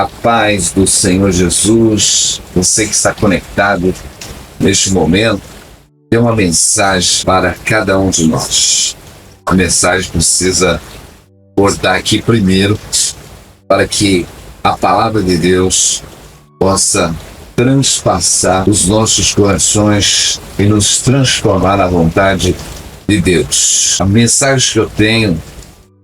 A paz do Senhor Jesus, você que está conectado neste momento, tem uma mensagem para cada um de nós. A mensagem precisa cortar aqui primeiro, para que a palavra de Deus possa transpassar os nossos corações e nos transformar na vontade de Deus. A mensagem que eu tenho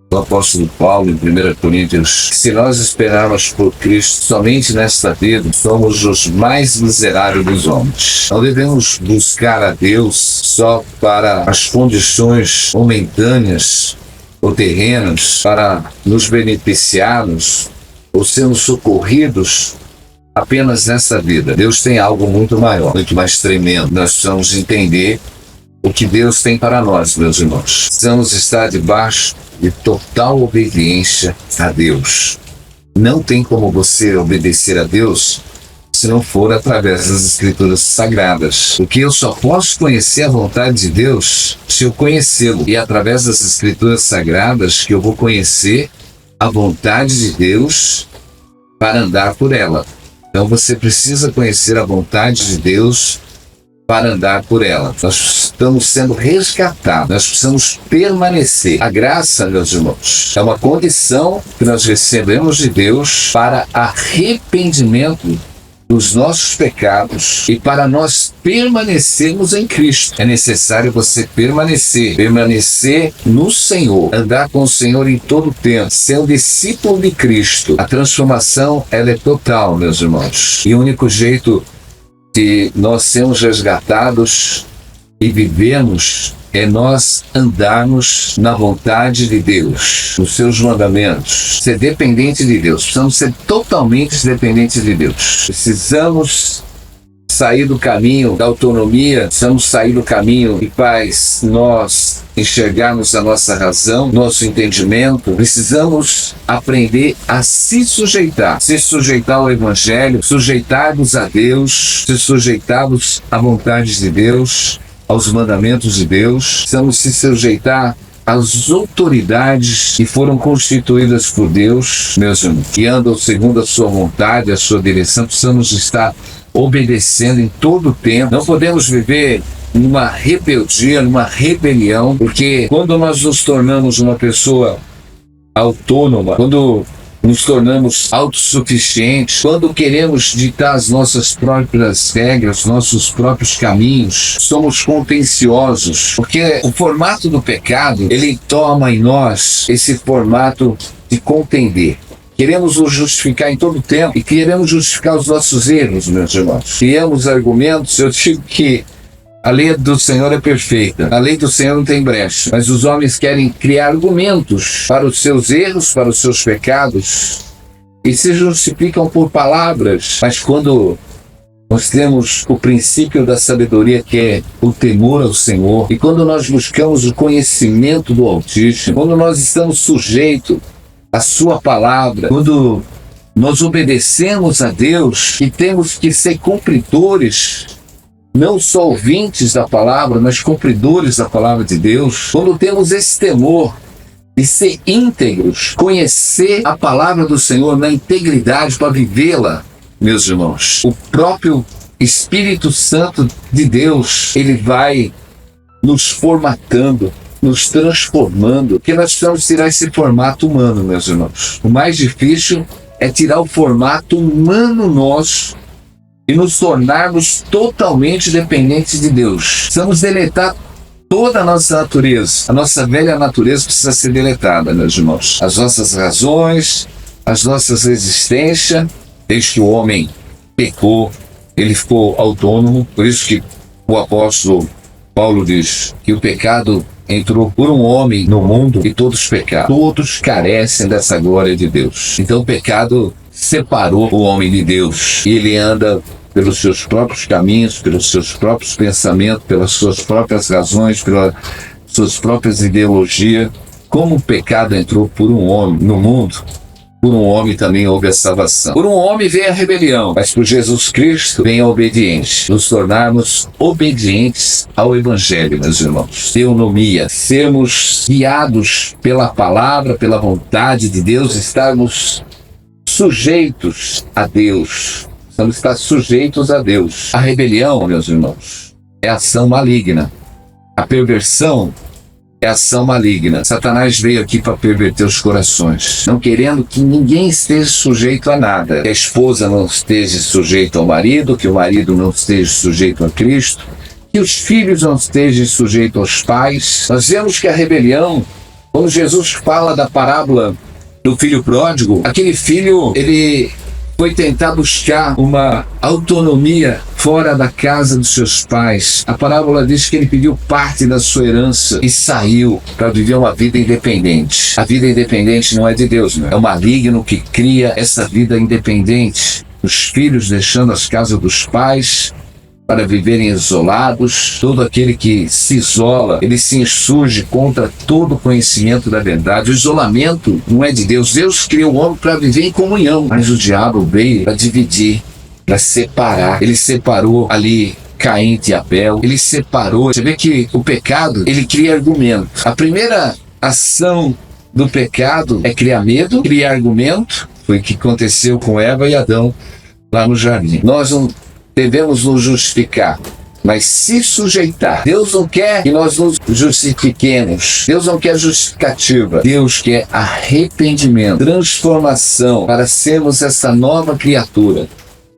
do apóstolo Paulo em 1 Coríntios: se nós esperarmos por Cristo somente nesta vida, somos os mais miseráveis dos homens. Não devemos buscar a Deus só para as condições momentâneas ou terrenas, para nos beneficiarmos ou sermos socorridos apenas nessa vida. Deus tem algo muito maior, muito mais tremendo. Nós precisamos entender o que Deus tem para nós, meus irmãos. Precisamos estar debaixo de total obediência a Deus. Não tem como você obedecer a Deus se não for através das Escrituras Sagradas. Porque eu só posso conhecer a vontade de Deus se eu conhecê-lo. E é através das Escrituras Sagradas que eu vou conhecer a vontade de Deus para andar por ela. Então você precisa conhecer a vontade de Deus para andar por ela. Nós estamos sendo resgatados, nós precisamos permanecer. A graça, meus irmãos, é uma condição que nós recebemos de Deus para arrependimento dos nossos pecados e para nós permanecermos em Cristo. É necessário você permanecer no Senhor, andar com o Senhor em todo o tempo, ser um discípulo de Cristo. A transformação, ela é total, meus irmãos. E o único jeito de nós sermos resgatados e vivemos é nós andarmos na vontade de Deus, nos seus mandamentos, ser dependente de Deus. Precisamos ser totalmente dependentes de Deus. Precisamos sair do caminho da autonomia, precisamos sair do caminho que faz nós enxergarmos a nossa razão, nosso entendimento. Precisamos aprender a se sujeitar ao Evangelho, sujeitar-nos a Deus, se sujeitarmos à vontade de Deus, aos mandamentos de Deus. Precisamos se sujeitar às autoridades que foram constituídas por Deus, meus irmãos, que andam segundo a sua vontade, a sua direção. Precisamos estar obedecendo em todo o tempo. Não podemos viver numa rebeldia, numa rebelião, porque quando nós nos tornamos uma pessoa autônoma, quando nos tornamos autossuficientes, quando queremos ditar as nossas próprias regras, nossos próprios caminhos, somos contenciosos, porque o formato do pecado, ele toma em nós esse formato de contender. Queremos nos justificar em todo o tempo e queremos justificar os nossos erros, meus irmãos. Criamos argumentos. Eu digo que a lei do Senhor é perfeita, a lei do Senhor não tem brecha, mas os homens querem criar argumentos para os seus erros, para os seus pecados, e se justificam por palavras. Mas quando nós temos o princípio da sabedoria, que é o temor ao Senhor, e quando nós buscamos o conhecimento do Altíssimo, quando nós estamos sujeitos à sua palavra, quando nós obedecemos a Deus e temos que ser cumpridores, não só ouvintes da palavra, mas cumpridores da palavra de Deus, quando temos esse temor de ser íntegros, conhecer a palavra do Senhor na integridade para vivê-la, meus irmãos, o próprio Espírito Santo de Deus, ele vai nos formatando, nos transformando, porque nós precisamos tirar esse formato humano, meus irmãos. O mais difícil é tirar o formato humano nosso e nos tornarmos totalmente dependentes de Deus. Precisamos deletar toda a nossa natureza. A nossa velha natureza precisa ser deletada, meus irmãos. As nossas razões, as nossas resistências. Desde que o homem pecou, ele ficou autônomo. Por isso que o apóstolo Paulo diz que o pecado entrou por um homem no mundo e todos pecaram. Todos carecem dessa glória de Deus. Então o pecado separou o homem de Deus. E ele anda pelos seus próprios caminhos, pelos seus próprios pensamentos, pelas suas próprias razões, pelas suas próprias ideologias. Como o pecado entrou por um homem no mundo, por um homem também houve a salvação. Por um homem veio a rebelião, mas por Jesus Cristo vem a obediência. Nos tornarmos obedientes ao Evangelho, meus irmãos. Teonomia, sermos guiados pela palavra, pela vontade de Deus, estarmos sujeitos a Deus. Precisamos estar sujeitos a Deus. A rebelião, meus irmãos, é ação maligna. A perversão é ação maligna. Satanás veio aqui para perverter os corações, não querendo que ninguém esteja sujeito a nada. Que a esposa não esteja sujeita ao marido, que o marido não esteja sujeito a Cristo, que os filhos não estejam sujeitos aos pais. Nós vemos que a rebelião, quando Jesus fala da parábola do filho pródigo, aquele filho, ele foi tentar buscar uma autonomia fora da casa dos seus pais. A parábola diz que ele pediu parte da sua herança e saiu para viver uma vida independente. A vida independente não é de Deus, não é? É o maligno que cria essa vida independente. Os filhos deixando as casas dos pais para viverem isolados. Todo aquele que se isola, ele se insurge contra todo o conhecimento da verdade. O isolamento não é de Deus. Deus criou o homem para viver em comunhão, mas o diabo veio para dividir, para separar. Ele separou ali Caim e Abel, ele separou. Você vê que o pecado, ele cria argumento. A primeira ação do pecado é criar medo, criar argumento. Foi o que aconteceu com Eva e Adão lá no jardim. Nós não devemos nos justificar, mas se sujeitar. Deus não quer que nós nos justifiquemos. Deus não quer justificativa. Deus quer arrependimento, transformação, para sermos essa nova criatura.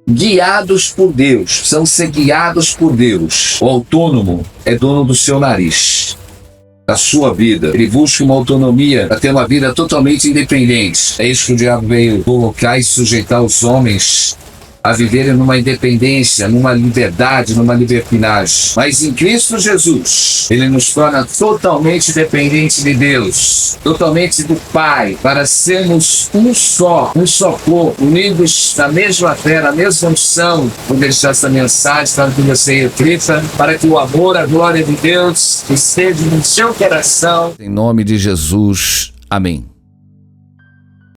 Guiados por Deus. Precisamos ser guiados por Deus. O autônomo é dono do seu nariz, da sua vida. Ele busca uma autonomia para ter uma vida totalmente independente. É isso que o diabo veio colocar e sujeitar os homens a viverem numa independência, numa liberdade, numa libertinagem. Mas em Cristo Jesus, Ele nos torna totalmente dependentes de Deus, totalmente do Pai, para sermos um só corpo, unidos na mesma fé, na mesma unção. Vou deixar essa mensagem para que você reflita, para que o amor, a glória de Deus esteja no seu coração. Em nome de Jesus, amém.